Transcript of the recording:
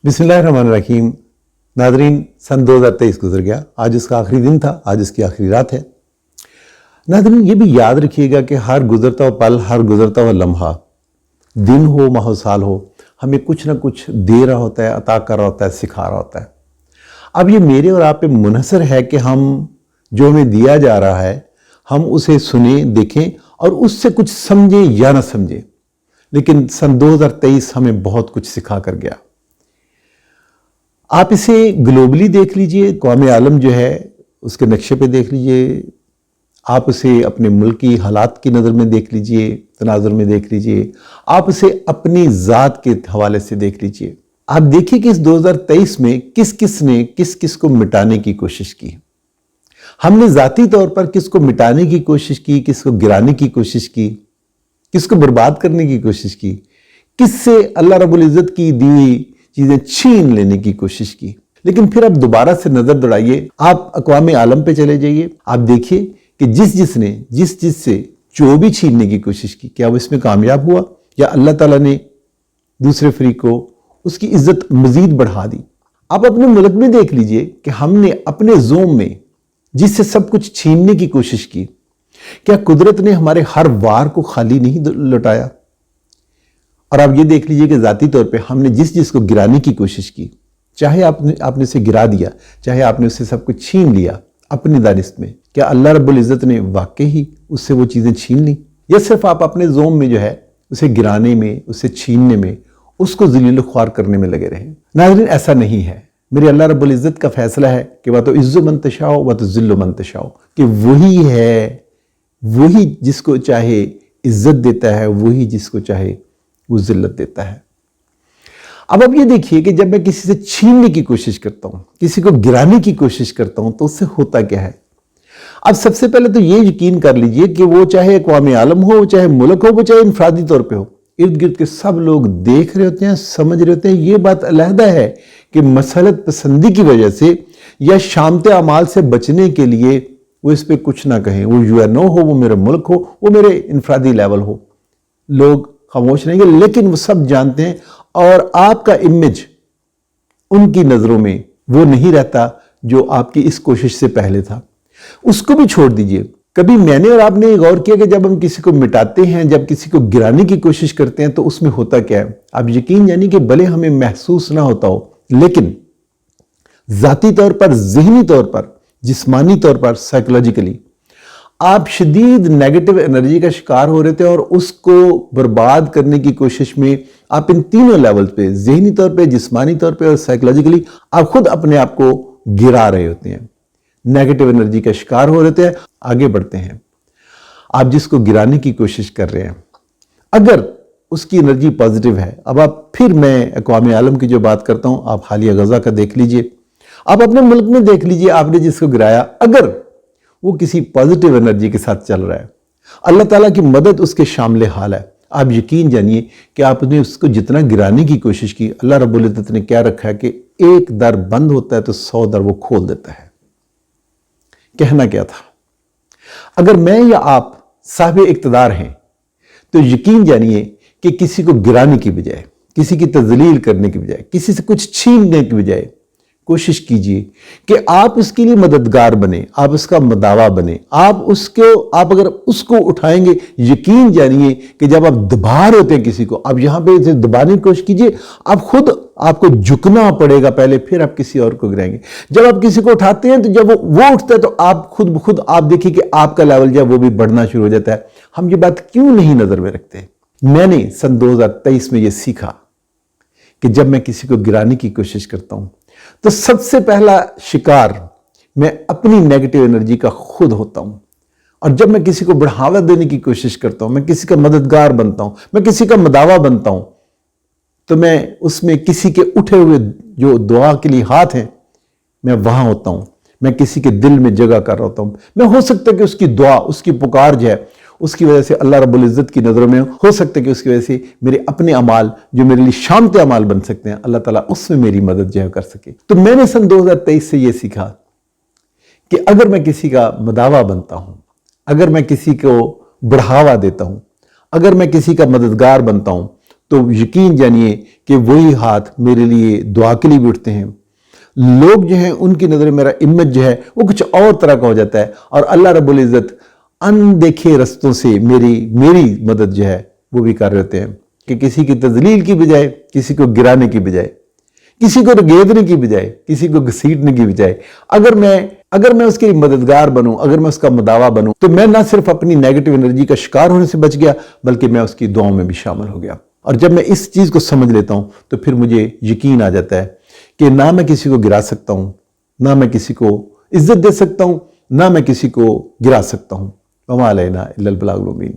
بسم اللہ الرحمن الرحیم۔ ناظرین، سن 2023 گزر گیا، آج اس کا آخری دن تھا، آج اس کی آخری رات ہے۔ ناظرین، یہ بھی یاد رکھیے گا کہ ہر گزرتا ہوا پل، ہر گزرتا ہوا لمحہ، دن ہو ماہ و سال ہو، ہمیں کچھ نہ کچھ دے رہا ہوتا ہے، عطا کر رہا ہوتا ہے، سکھا رہا ہوتا ہے۔ اب یہ میرے اور آپ پہ منحصر ہے کہ ہم جو ہمیں دیا جا رہا ہے ہم اسے سنیں، دیکھیں اور اس سے کچھ سمجھیں یا نہ سمجھیں۔ لیکن سن 2023 ہمیں بہت کچھ سکھا کر گیا۔ آپ اسے گلوبلی دیکھ لیجئے، اقوام عالم جو ہے اس کے نقشے پہ دیکھ لیجئے، آپ اسے اپنے ملکی حالات کی نظر میں دیکھ لیجئے، تناظر میں دیکھ لیجئے، آپ اسے اپنی ذات کے حوالے سے دیکھ لیجئے۔ آپ دیکھیے کہ اس 2023 میں کس کس نے کس کس کو مٹانے کی کوشش کی۔ ہم نے ذاتی طور پر کس کو مٹانے کی کوشش کی، کس کو گرانے کی کوشش کی، کس کو برباد کرنے کی کوشش کی، کس سے اللہ رب العزت کی دی ہوئی چیزیں چھین لینے کی کوشش کی۔ لیکن پھر اب دوبارہ سے نظر دوڑائیے، آپ اقوام عالم پہ چلے جائیے، آپ دیکھیے کہ جس نے جس سے جو بھی چھیننے کی کوشش کی، کیا وہ اس میں کامیاب ہوا یا اللہ تعالیٰ نے دوسرے فریق کو اس کی عزت مزید بڑھا دی۔ آپ اپنے ملک میں دیکھ لیجئے کہ ہم نے اپنے زوم میں جس سے سب کچھ چھیننے کی کوشش کی، کیا قدرت نے ہمارے ہر وار کو خالی نہیں لوٹایا؟ اور آپ یہ دیکھ لیجئے کہ ذاتی طور پہ ہم نے جس کو گرانے کی کوشش کی، چاہے آپ نے اسے گرا دیا، چاہے آپ نے اسے سب کچھ چھین لیا اپنی دانست میں، کیا اللہ رب العزت نے واقعی ہی اس سے وہ چیزیں چھین لی؟ یا صرف آپ اپنے زوم میں جو ہے اسے گرانے میں، اسے چھیننے میں، اس کو ذلیل و خوار کرنے میں لگے رہے؟ ناظرین، ایسا نہیں ہے۔ میرے اللہ رب العزت کا فیصلہ ہے کہ وَتُعِزُّ مَن تَشَاءُ وَتُذِلُّ مَن تَشَاءُ، کہ وہی ہے، وہی جس کو چاہے عزت دیتا ہے، وہی جس کو چاہے وہ ذلت دیتا ہے۔ اب یہ دیکھیے کہ جب میں کسی سے چھیننے کی کوشش کرتا ہوں، کسی کو گرانے کی کوشش کرتا ہوں، تو اس سے ہوتا کیا ہے؟ اب سب سے پہلے تو یہ یقین کر لیجئے کہ وہ چاہے اقوام عالم ہو، چاہے ملک ہو، وہ چاہے انفرادی طور پہ ہو، ارد گرد کے سب لوگ دیکھ رہے ہوتے ہیں، سمجھ رہے ہوتے ہیں۔ یہ بات علیحدہ ہے کہ مسلط پسندی کی وجہ سے یا شامت اعمال سے بچنے کے لیے وہ اس پہ کچھ نہ کہیں، وہ UNO ہو، وہ میرا ملک ہو، وہ میرے انفرادی لیول ہو، لوگ خاموش رہیں گے، لیکن وہ سب جانتے ہیں۔ اور آپ کا امیج ان کی نظروں میں وہ نہیں رہتا جو آپ کی اس کوشش سے پہلے تھا۔ اس کو بھی چھوڑ دیجئے۔ کبھی میں نے اور آپ نے غور کیا کہ جب ہم کسی کو مٹاتے ہیں، جب کسی کو گرانے کی کوشش کرتے ہیں، تو اس میں ہوتا کیا ہے؟ آپ یقین جانیے کہ بھلے ہمیں محسوس نہ ہوتا ہو، لیکن ذاتی طور پر، ذہنی طور پر، جسمانی طور پر، سائیکولوجیکلی آپ شدید نیگیٹو انرجی کا شکار ہو رہے تھے، اور اس کو برباد کرنے کی کوشش میں آپ ان تینوں لیول پہ، ذہنی طور پہ، جسمانی طور پہ اور سائیکولوجیکلی، آپ خود اپنے آپ کو گرا رہے ہوتے ہیں، نیگیٹو انرجی کا شکار ہو رہے تھے، آگے بڑھتے ہیں۔ آپ جس کو گرانے کی کوشش کر رہے ہیں، اگر اس کی انرجی پازیٹیو ہے، اب آپ پھر میں اقوام عالم کی جو بات کرتا ہوں، آپ حالیہ غزہ کا دیکھ لیجئے، آپ اپنے ملک میں دیکھ لیجئے، آپ نے جس کو گرایا، اگر وہ کسی پازیٹیو انرجی کے ساتھ چل رہا ہے، اللہ تعالیٰ کی مدد اس کے شامل حال ہے، آپ یقین جانیے کہ آپ نے اس کو جتنا گرانے کی کوشش کی، اللہ رب العزت نے کیا رکھا ہے کہ ایک در بند ہوتا ہے تو 100 در وہ کھول دیتا ہے۔ کہنا کیا تھا؟ اگر میں یا آپ صاحب اقتدار ہیں تو یقین جانیے کہ کسی کو گرانے کی بجائے، کسی کی تذلیل کرنے کی بجائے، کسی سے کچھ چھیننے کی بجائے کوشش کیجئے کہ آپ اس کے لیے مددگار بنیں، آپ اس کا مداوا بنیں، آپ اگر اس کو اٹھائیں گے، یقین جانیے کہ جب آپ دبا رہے ہوتے ہیں کسی کو، آپ یہاں پہ اسے دبانے کی کوشش کیجئے، آپ کو جھکنا پڑے گا پہلے، پھر آپ کسی اور کو گرائیں گے۔ جب آپ کسی کو اٹھاتے ہیں تو جب وہ اٹھتا ہے تو آپ خود بخود آپ دیکھیں کہ آپ کا لیول جو ہے وہ بھی بڑھنا شروع ہو جاتا ہے۔ ہم یہ بات کیوں نہیں نظر میں رکھتے؟ میں نے سن 2023 میں یہ سیکھا کہ جب میں کسی کو گرانے کی کوشش کرتا ہوں تو سب سے پہلا شکار میں اپنی نیگیٹو انرجی کا خود ہوتا ہوں، اور جب میں کسی کو بڑھاوا دینے کی کوشش کرتا ہوں، میں کسی کا مددگار بنتا ہوں، میں کسی کا مداوا بنتا ہوں، تو میں اس میں کسی کے اٹھے ہوئے جو دعا کے لیے ہاتھ ہیں، میں وہاں ہوتا ہوں، میں کسی کے دل میں جگہ کر رہا ہوتا ہوں۔ میں ہو سکتا ہے کہ اس کی دعا، اس کی پکار جو ہے، اس کی وجہ سے اللہ رب العزت کی نظروں میں ہو سکتا ہے کہ اس کی وجہ سے میرے اپنے اعمال جو میرے لیے شامت اعمال بن سکتے ہیں، اللہ تعالیٰ اس میں میری مدد جو ہے کر سکے۔ تو میں نے سن 2023 سے یہ سیکھا کہ اگر میں کسی کا مداوا بنتا ہوں، اگر میں کسی کو بڑھاوا دیتا ہوں، اگر میں کسی کا مددگار بنتا ہوں، تو یقین جانیے کہ وہی ہاتھ میرے لیے دعا کے لیے بھی اٹھتے ہیں۔ لوگ جو ہیں ان کی نظر میں میرا امیج جو ہے وہ کچھ اور طرح کا ہو جاتا ہے، اور اللہ رب العزت اندیکھے رستوں سے میری مدد جو ہے وہ بھی کر رہتے ہیں، کہ کسی کی تذلیل کی بجائے، کسی کو گرانے کی بجائے، کسی کو رگیدنے کی بجائے، کسی کو گھسیٹنے کی بجائے، اگر میں اس کے مددگار بنوں، اگر میں اس کا مداوا بنوں، تو میں نہ صرف اپنی نیگیٹو انرجی کا شکار ہونے سے بچ گیا، بلکہ میں اس کی دعاؤں میں بھی شامل ہو گیا۔ اور جب میں اس چیز کو سمجھ لیتا ہوں تو پھر مجھے یقین آ جاتا ہے کہ نہ میں کسی کو گرا سکتا ہوں، نہ میں کسی کو عزت دے سکتا ہوں، نہ میں کسی کو گرا سکتا ہوں۔ وما علینا الا البلاغ المبین۔